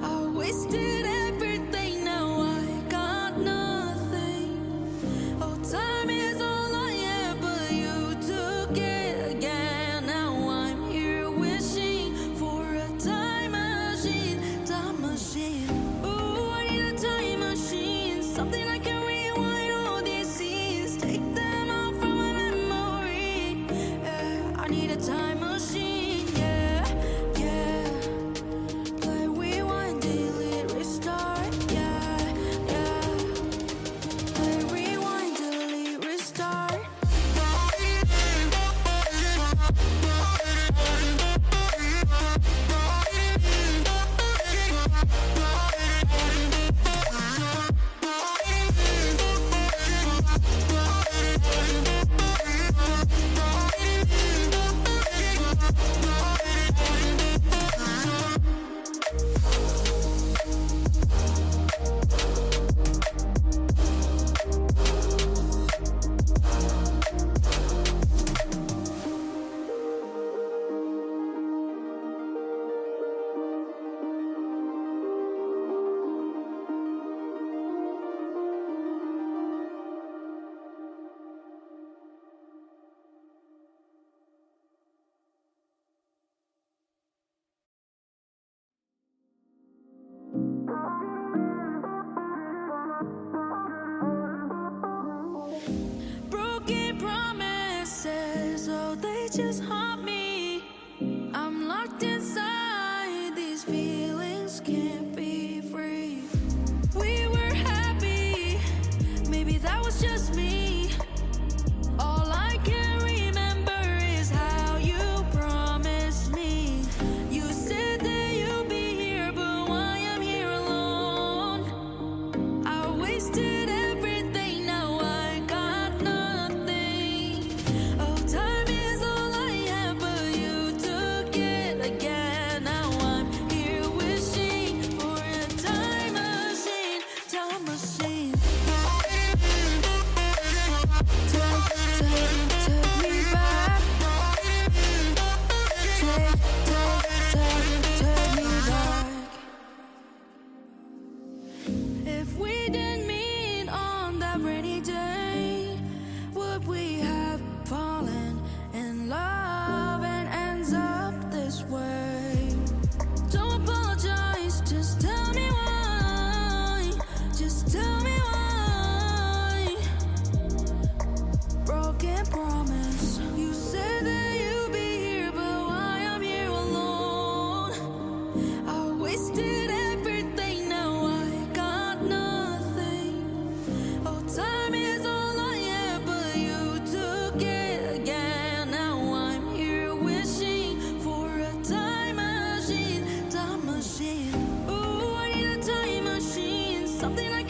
I wasted everything, now I got nothing. Oh, time is all I had, but you took it again. Now I'm here wishing for a time machine, time machine. Ooh, I need a time machine, something I can rewind all these scenes, take them out from my memory. Yeah, I need a time machine. Yeah, yeah. Play, rewind, delete, restart. Yeah, yeah. Play, rewind, delete, restart. Broken promises, oh, they just haunt me. I'm locked inside, these feelings can't be free. We were happy, maybe that was just me. All I can remember is how you promised me. You said that you'd be here, but why I'm here alone? I wasted everything, now I got nothing. Oh, time is all I have, but you took it again. Now I'm here wishing for a time machine, time machine. Take me back. Take me back. If we didn't meet on that rainy day, would we have fallen in love and ends up this way? Don't apologize, just tell me why. Just tell me why. Broken promise, you said that you'd be here, but why I'm here alone? I wasted everything, now I got nothing. Oh, time is all I had, but you took it again. Now I'm here wishing for a time machine, time machine. Ooh, I need a time machine, something I